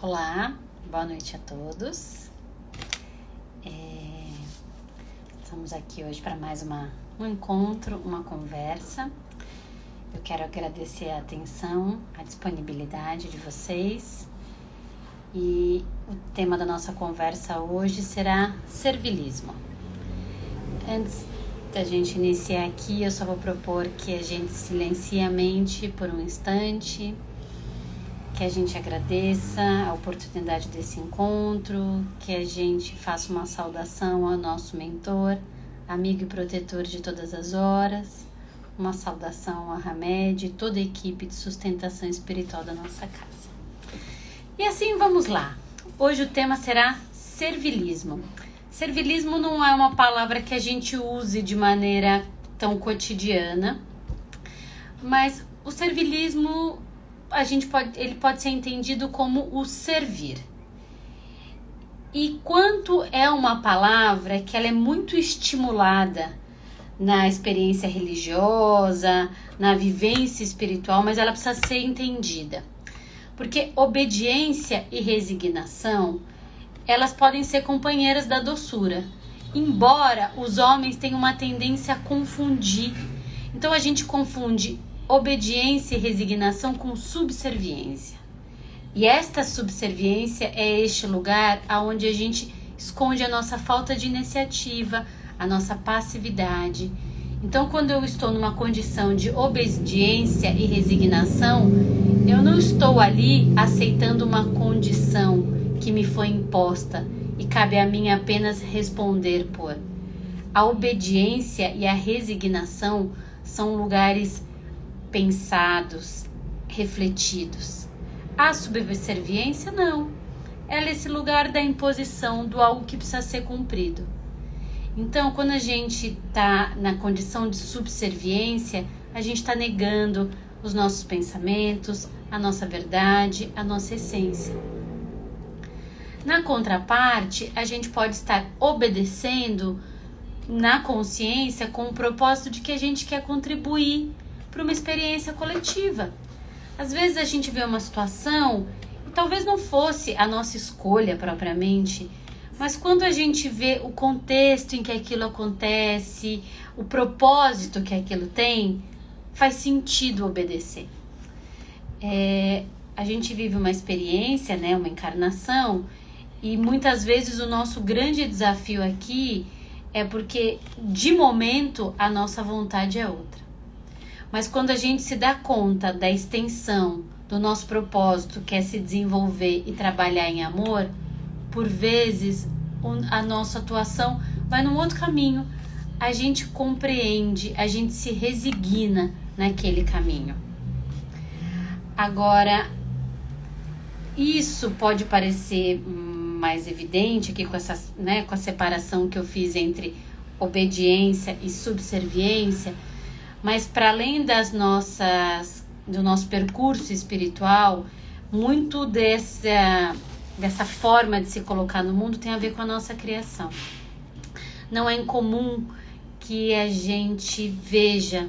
Olá, boa noite a todos. Estamos aqui hoje para mais um encontro, uma conversa. Eu quero agradecer a atenção, a disponibilidade de vocês. E o tema da nossa conversa hoje será servilismo. Antes da gente iniciar aqui, eu só vou propor que a gente silencie a mente por um instante, que a gente agradeça a oportunidade desse encontro, que a gente faça uma saudação ao nosso mentor, amigo e protetor de todas as horas, uma saudação a Hamed e toda a equipe de sustentação espiritual da nossa casa. E assim vamos lá. Hoje o tema será servilismo. Servilismo não é uma palavra que a gente use de maneira tão cotidiana, mas o servilismo ele pode ser entendido como o servir. E quanto é uma palavra que ela é muito estimulada na experiência religiosa, na vivência espiritual, mas ela precisa ser entendida. Porque obediência e resignação, elas podem ser companheiras da doçura, embora os homens tenham uma tendência a confundir. Então a gente confunde obediência e resignação com subserviência. E esta subserviência é este lugar onde a gente esconde a nossa falta de iniciativa, a nossa passividade. Então, quando eu estou numa condição de obediência e resignação, eu não estou ali aceitando uma condição que me foi imposta e cabe a mim apenas responder por. A obediência e a resignação são lugares pensados, refletidos. A subserviência não. Ela é esse lugar da imposição do algo que precisa ser cumprido. Então, quando a gente está na condição de subserviência, a gente está negando os nossos pensamentos, a nossa verdade, a nossa essência. Na contraparte, a gente pode estar obedecendo na consciência com o propósito de que a gente quer contribuir para uma experiência coletiva. Às vezes a gente vê uma situação e talvez não fosse a nossa escolha propriamente, mas quando a gente vê o contexto em que aquilo acontece, o propósito que aquilo tem, faz sentido obedecer. A gente vive uma experiência, né, uma encarnação, e muitas vezes o nosso grande desafio aqui é porque de momento a nossa vontade é outra. Mas quando a gente se dá conta da extensão do nosso propósito, que é se desenvolver e trabalhar em amor, por vezes a nossa atuação vai num outro caminho. A gente compreende, a gente se resigna naquele caminho. Agora, isso pode parecer mais evidente aqui com a separação que eu fiz entre obediência e subserviência, mas para além do nosso percurso espiritual, muito dessa forma de se colocar no mundo tem a ver com a nossa criação. Não é incomum que a gente veja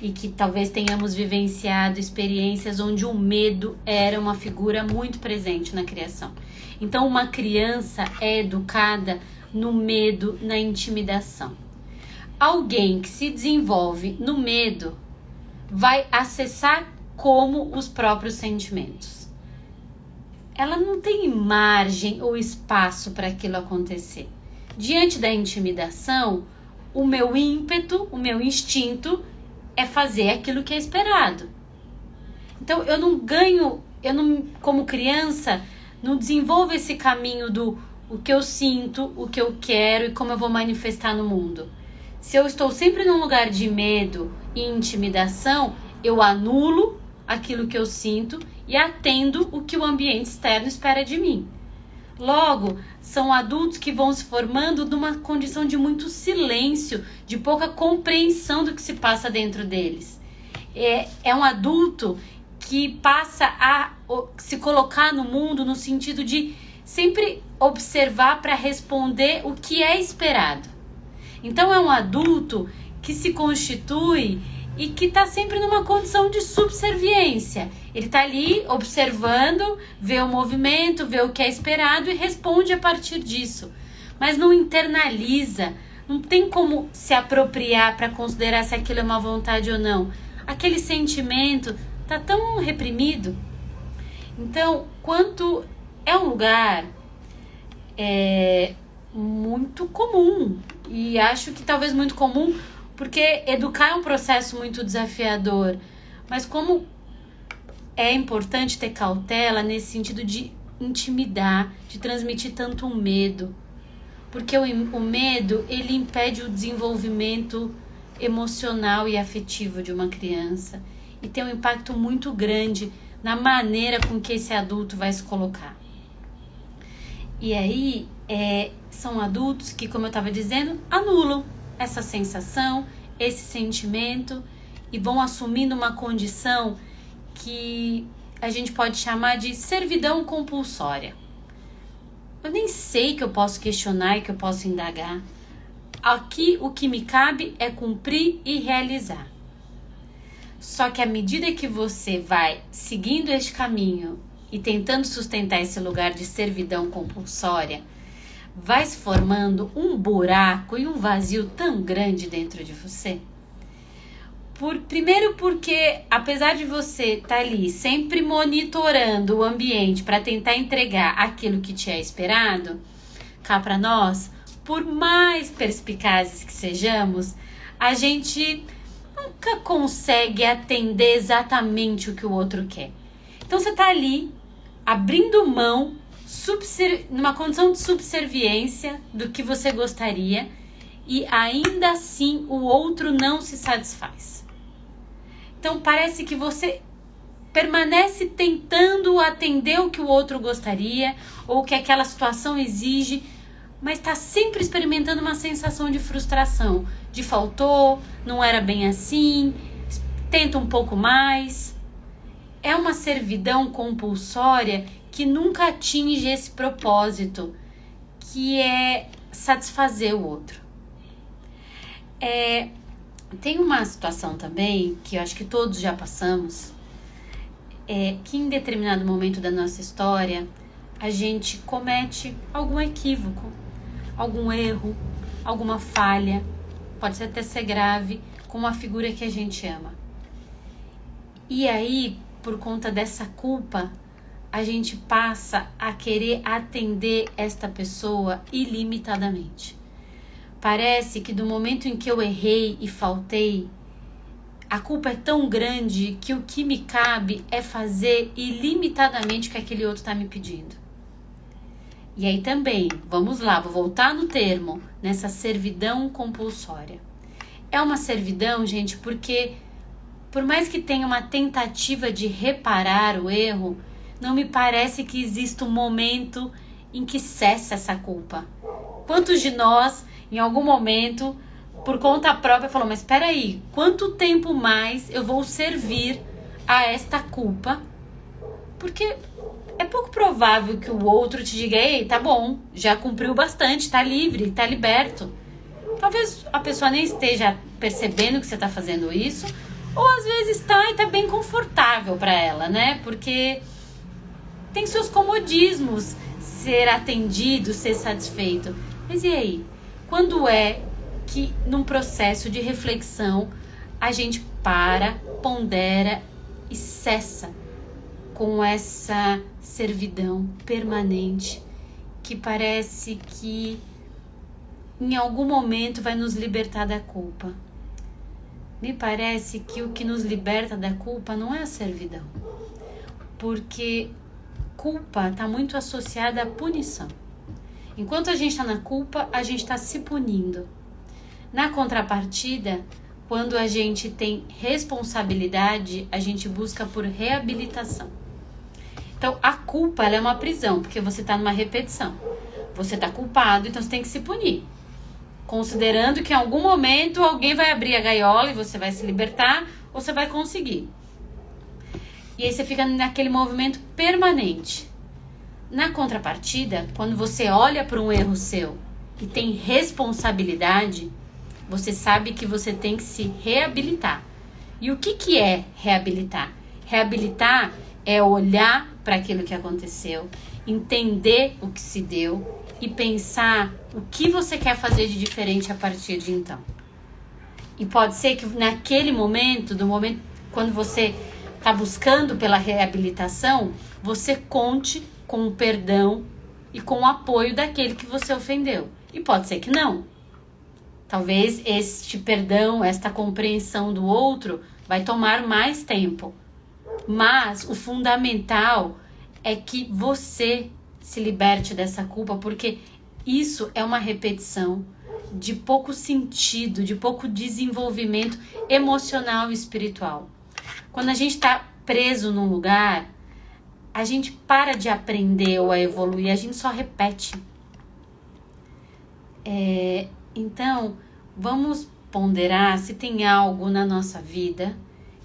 e que talvez tenhamos vivenciado experiências onde o medo era uma figura muito presente na criação. Então, uma criança é educada no medo, na intimidação. Alguém que se desenvolve no medo vai acessar como os próprios sentimentos. Ela não tem margem ou espaço para aquilo acontecer. Diante da intimidação, o meu ímpeto, o meu instinto é fazer aquilo que é esperado. Então como criança, não desenvolvo esse caminho do o que eu sinto, o que eu quero e como eu vou manifestar no mundo. Se eu estou sempre num lugar de medo e intimidação, eu anulo aquilo que eu sinto e atendo o que o ambiente externo espera de mim. Logo, são adultos que vão se formando numa condição de muito silêncio, de pouca compreensão do que se passa dentro deles. É um adulto que passa a se colocar no mundo no sentido de sempre observar para responder o que é esperado. Então é um adulto que se constitui e que está sempre numa condição de subserviência. Ele está ali observando, vê o movimento, vê o que é esperado e responde a partir disso. Mas não internaliza, não tem como se apropriar para considerar se aquilo é uma vontade ou não. Aquele sentimento está tão reprimido. Então, quanto é um lugar muito comum, e acho que talvez muito comum, porque educar é um processo muito desafiador, mas como é importante ter cautela nesse sentido de intimidar, de transmitir tanto medo, porque o medo, ele impede o desenvolvimento emocional e afetivo de uma criança e tem um impacto muito grande na maneira com que esse adulto vai se colocar. E aí, são adultos que, como eu estava dizendo, anulam essa sensação, esse sentimento e vão assumindo uma condição que a gente pode chamar de servidão compulsória. Eu nem sei que eu posso questionar e que eu posso indagar. Aqui o que me cabe é cumprir e realizar. Só que à medida que você vai seguindo este caminho e tentando sustentar esse lugar de servidão compulsória, vai se formando um buraco e um vazio tão grande dentro de você. Primeiro porque, apesar de você estar ali sempre monitorando o ambiente para tentar entregar aquilo que te é esperado, cá para nós, por mais perspicazes que sejamos, a gente nunca consegue atender exatamente o que o outro quer. Então você está ali, abrindo mão, numa condição de subserviência do que você gostaria, e ainda assim o outro não se satisfaz. Então parece que você permanece tentando atender o que o outro gostaria ou o que aquela situação exige, mas está sempre experimentando uma sensação de frustração, de faltou, não era bem assim, tenta um pouco mais. É uma servidão compulsória que nunca atinge esse propósito, que é satisfazer o outro. Tem uma situação também, que eu acho que todos já passamos, que em determinado momento da nossa história, a gente comete algum equívoco, algum erro, alguma falha, pode até ser grave, com uma figura que a gente ama. E aí, por conta dessa culpa, a gente passa a querer atender esta pessoa ilimitadamente. Parece que do momento em que eu errei e faltei, a culpa é tão grande que o que me cabe é fazer ilimitadamente o que aquele outro está me pedindo. E aí também, vamos lá, vou voltar no termo, nessa servidão compulsória. É uma servidão, gente, porque por mais que tenha uma tentativa de reparar o erro, não me parece que exista um momento em que cessa essa culpa. Quantos de nós, em algum momento, por conta própria, falou, mas espera aí, quanto tempo mais eu vou servir a esta culpa? Porque é pouco provável que o outro te diga, ei, tá bom, já cumpriu bastante, tá livre, tá liberto. Talvez a pessoa nem esteja percebendo que você tá fazendo isso, ou às vezes tá e tá bem confortável para ela, né? Porque tem seus comodismos, ser atendido, ser satisfeito. Mas e aí? Quando é que num processo de reflexão a gente para, pondera e cessa com essa servidão permanente que parece que em algum momento vai nos libertar da culpa? Me parece que o que nos liberta da culpa não é a servidão, porque culpa está muito associada à punição. Enquanto a gente está na culpa, a gente está se punindo. Na contrapartida, quando a gente tem responsabilidade, a gente busca por reabilitação. Então, a culpa ela é uma prisão, porque você está numa repetição. Você está culpado, então você tem que se punir. Considerando que em algum momento alguém vai abrir a gaiola e você vai se libertar, ou você vai conseguir. E aí você fica naquele movimento permanente. Na contrapartida, quando você olha para um erro seu e tem responsabilidade, você sabe que você tem que se reabilitar. E o que é reabilitar? Reabilitar é olhar para aquilo que aconteceu, entender o que se deu e pensar o que você quer fazer de diferente a partir de então. E pode ser que naquele momento, quando você está buscando pela reabilitação, você conte com o perdão e com o apoio daquele que você ofendeu. E pode ser que não. Talvez este perdão, esta compreensão do outro vai tomar mais tempo. Mas o fundamental é que você se liberte dessa culpa, porque isso é uma repetição de pouco sentido, de pouco desenvolvimento emocional e espiritual. Quando a gente está preso num lugar, a gente para de aprender ou a evoluir, a gente só repete. Então, vamos ponderar se tem algo na nossa vida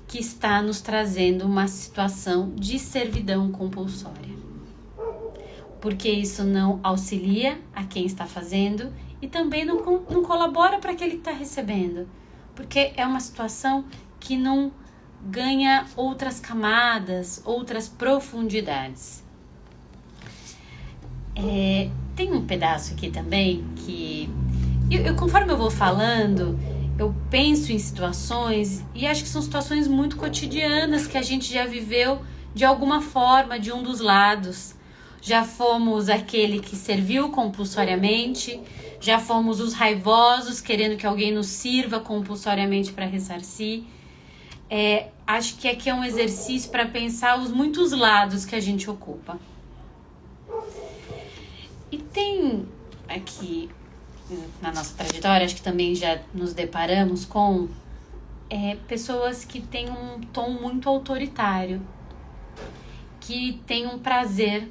que está nos trazendo uma situação de servidão compulsória. Porque isso não auxilia a quem está fazendo e também não colabora para aquele que está recebendo. Porque é uma situação que não ganha outras camadas, outras profundidades. Tem um pedaço aqui também que, conforme eu vou falando, eu penso em situações e acho que são situações muito cotidianas que a gente já viveu de alguma forma, de um dos lados. Já fomos aquele que serviu compulsoriamente, já fomos os raivosos querendo que alguém nos sirva compulsoriamente para ressarcir. Acho que aqui é um exercício para pensar os muitos lados que a gente ocupa. E tem aqui na nossa trajetória, acho que também já nos deparamos com pessoas que têm um tom muito autoritário, que têm um prazer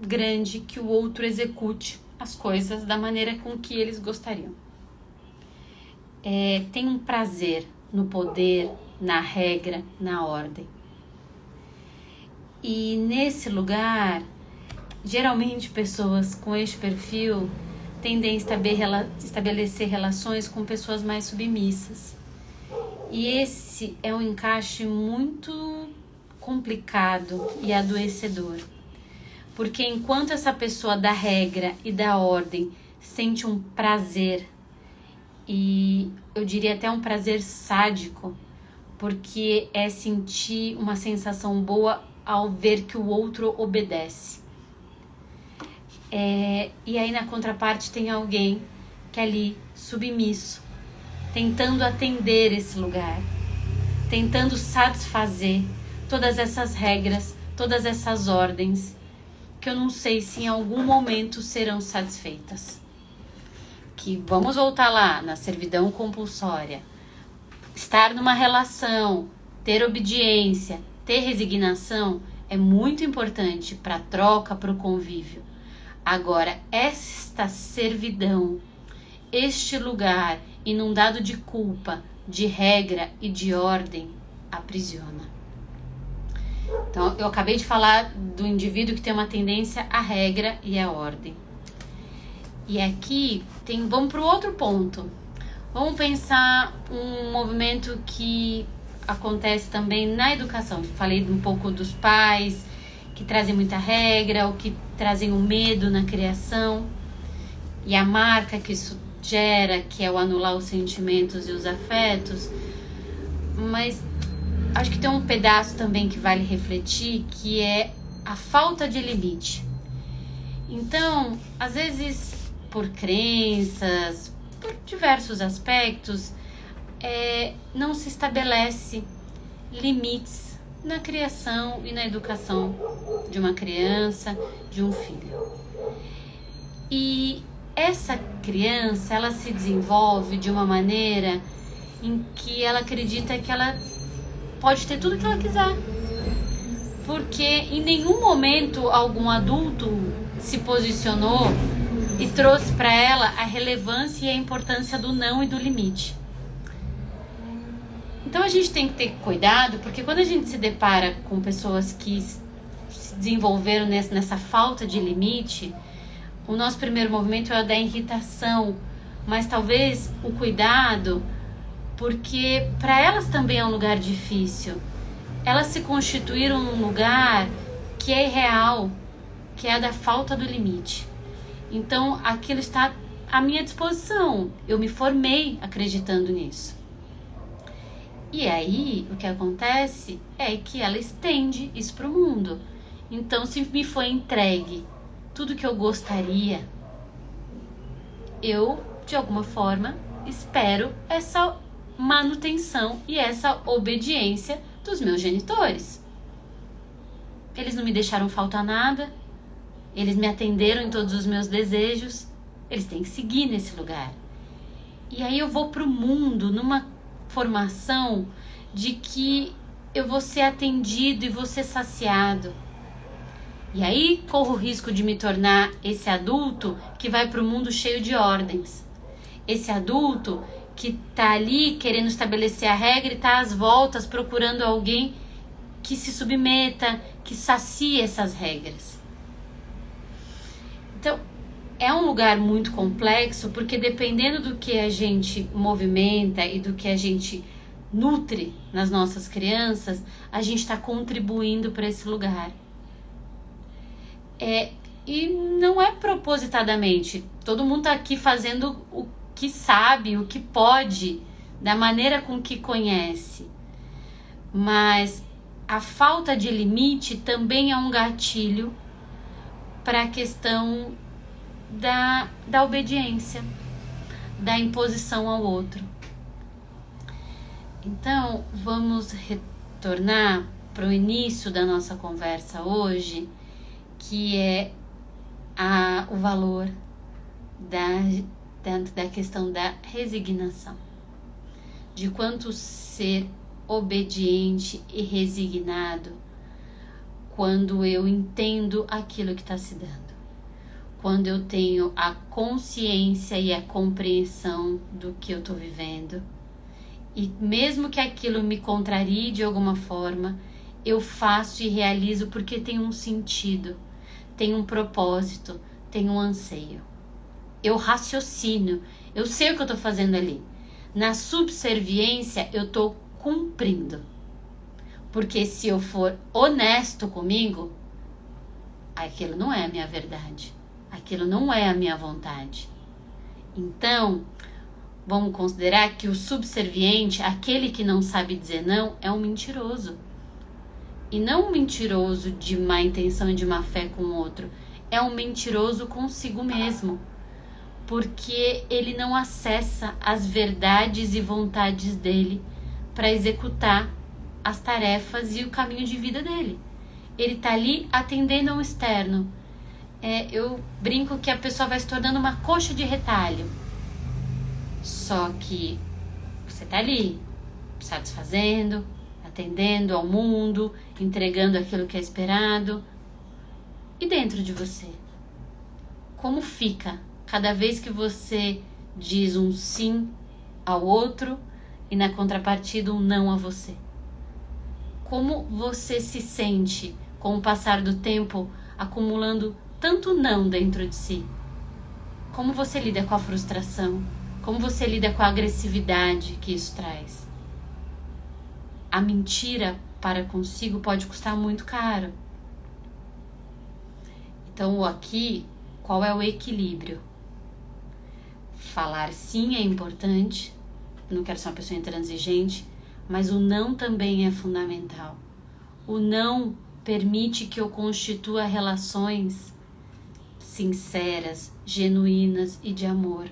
grande que o outro execute as coisas da maneira com que eles gostariam. Tem um prazer no poder, na regra, na ordem. E nesse lugar, geralmente pessoas com este perfil tendem a estabelecer relações com pessoas mais submissas. E esse é um encaixe muito complicado e adoecedor. Porque enquanto essa pessoa da regra e da ordem sente um prazer, e eu diria até um prazer sádico, porque é sentir uma sensação boa ao ver que o outro obedece. E aí na contraparte tem alguém que é ali, submisso, tentando atender esse lugar, tentando satisfazer todas essas regras, todas essas ordens, que eu não sei se em algum momento serão satisfeitas. Que vamos voltar lá na servidão compulsória. Estar numa relação, ter obediência, ter resignação é muito importante para a troca, para o convívio. Agora, esta servidão, este lugar inundado de culpa, de regra e de ordem, aprisiona. Então, eu acabei de falar do indivíduo que tem uma tendência à regra e à ordem. E aqui, vamos para o outro ponto. Vamos pensar um movimento que acontece também na educação. Falei um pouco dos pais que trazem muita regra, ou que trazem o medo na criação, e a marca que isso gera, que é o anular os sentimentos e os afetos. Mas acho que tem um pedaço também que vale refletir, que é a falta de limite. Então, às vezes, por crenças, por diversos aspectos, não se estabelece limites na criação e na educação de uma criança, de um filho. E essa criança, ela se desenvolve de uma maneira em que ela acredita que ela pode ter tudo que ela quiser. Porque em nenhum momento algum adulto se posicionou e trouxe para ela a relevância e a importância do não e do limite. Então a gente tem que ter cuidado, porque quando a gente se depara com pessoas que se desenvolveram nessa falta de limite, o nosso primeiro movimento é o da irritação, mas talvez o cuidado porque para elas também é um lugar difícil. Elas se constituíram num lugar que é irreal, que é a da falta do limite. Então aquilo está à minha disposição. Eu me formei acreditando nisso. E aí o que acontece é que ela estende isso para o mundo. Então, se me foi entregue tudo que eu gostaria, eu, de alguma forma, espero essa manutenção e essa obediência dos meus genitores. Eles não me deixaram faltar nada, eles me atenderam em todos os meus desejos, eles têm que seguir nesse lugar. E aí eu vou pro mundo numa formação de que eu vou ser atendido e vou ser saciado. E aí corro o risco de me tornar esse adulto que vai pro mundo cheio de ordens. Esse adulto que tá ali querendo estabelecer a regra e tá às voltas procurando alguém que se submeta, que sacie essas regras. Então, é um lugar muito complexo, porque dependendo do que a gente movimenta e do que a gente nutre nas nossas crianças, a gente está contribuindo para esse lugar. E não é propositadamente. Todo mundo está aqui fazendo o que sabe, o que pode, da maneira com que conhece. Mas a falta de limite também é um gatilho para a questão da obediência, da imposição ao outro. Então, vamos retornar para o início da nossa conversa hoje, que é o valor da questão da resignação, de quanto ser obediente e resignado quando eu entendo aquilo que está se dando, quando eu tenho a consciência e a compreensão do que eu estou vivendo, e mesmo que aquilo me contrarie de alguma forma, eu faço e realizo porque tem um sentido, tem um propósito, tem um anseio. Eu raciocino, eu sei o que eu estou fazendo ali. Na subserviência, eu estou cumprindo. Porque se eu for honesto comigo, aquilo não é a minha verdade. Aquilo não é a minha vontade. Então, vamos considerar que o subserviente, aquele que não sabe dizer não, é um mentiroso. E não um mentiroso de má intenção e de má fé com o outro. É um mentiroso consigo mesmo. Porque ele não acessa as verdades e vontades dele para executar as tarefas e o caminho de vida dele. Ele está ali atendendo ao externo. Eu brinco que a pessoa vai se tornando uma coxa de retalho. Só que você está ali, satisfazendo, atendendo ao mundo, entregando aquilo que é esperado. E dentro de você? Como fica cada vez que você diz um sim ao outro e na contrapartida um não a você? Como você se sente com o passar do tempo acumulando tanto não dentro de si? Como você lida com a frustração? Como você lida com a agressividade que isso traz? A mentira para consigo pode custar muito caro. Então aqui, qual é o equilíbrio? Falar sim é importante, não quero ser uma pessoa intransigente, mas o não também é fundamental. O não permite que eu constitua relações sinceras, genuínas e de amor.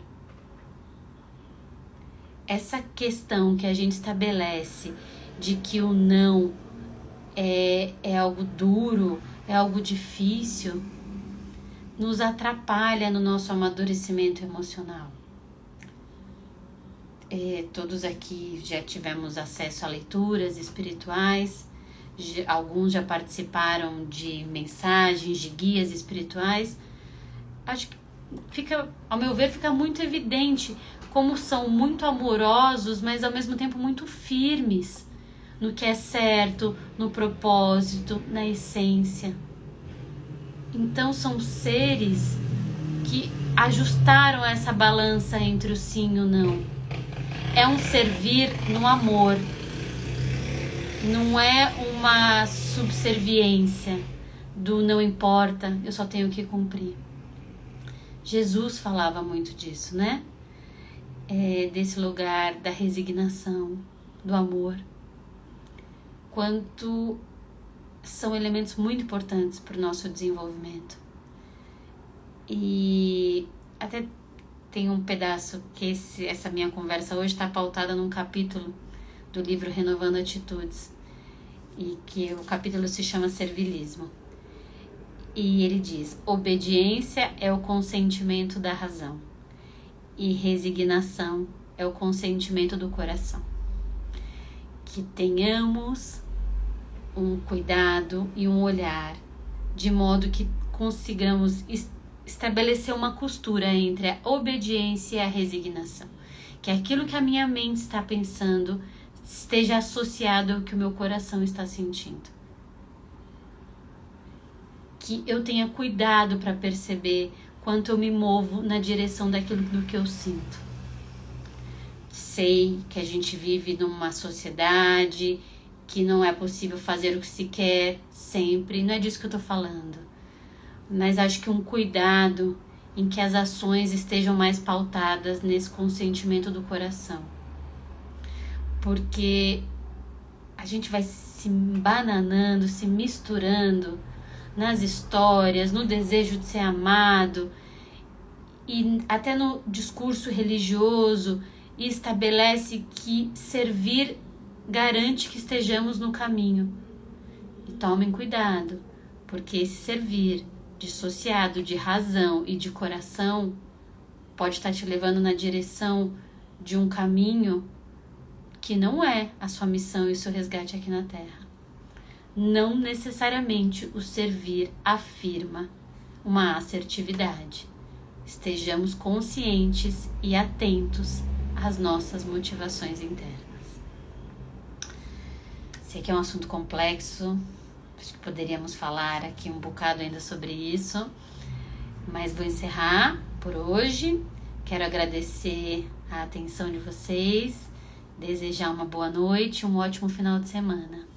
Essa questão que a gente estabelece de que o não é algo duro, é algo difícil, nos atrapalha no nosso amadurecimento emocional. Todos aqui já tivemos acesso a leituras espirituais, alguns já participaram de mensagens, de guias espirituais. Acho que ao meu ver, fica muito evidente como são muito amorosos, mas ao mesmo tempo muito firmes no que é certo, no propósito, na essência. Então são seres que ajustaram essa balança entre o sim e o não. é um servir no amor, não é uma subserviência do não importa, eu só tenho que cumprir. Jesus falava muito disso, né? Desse lugar da resignação, do amor. Quanto são elementos muito importantes para o nosso desenvolvimento. E até tem um pedaço que essa minha conversa hoje está pautada num capítulo do livro Renovando Atitudes, e que o capítulo se chama Servilismo. E ele diz: obediência é o consentimento da razão e resignação é o consentimento do coração. Que tenhamos um cuidado e um olhar de modo que consigamos estabelecer uma costura entre a obediência e a resignação. Que aquilo que a minha mente está pensando esteja associado ao que o meu coração está sentindo. Que eu tenha cuidado para perceber quanto eu me movo na direção daquilo do que eu sinto. Sei que a gente vive numa sociedade que não é possível fazer o que se quer sempre, não é disso que eu estou falando. Mas acho que um cuidado em que as ações estejam mais pautadas nesse consentimento do coração. Porque a gente vai se bananando, se misturando nas histórias, no desejo de ser amado e até no discurso religioso, e estabelece que servir garante que estejamos no caminho. E tomem cuidado, porque esse servir dissociado de razão e de coração pode estar te levando na direção de um caminho que não é a sua missão e o seu resgate aqui na Terra. Não necessariamente o servir afirma uma assertividade. Estejamos conscientes e atentos às nossas motivações internas. Sei que é um assunto complexo, acho que poderíamos falar aqui um bocado ainda sobre isso, mas vou encerrar por hoje. Quero agradecer a atenção de vocês, desejar uma boa noite, um ótimo final de semana.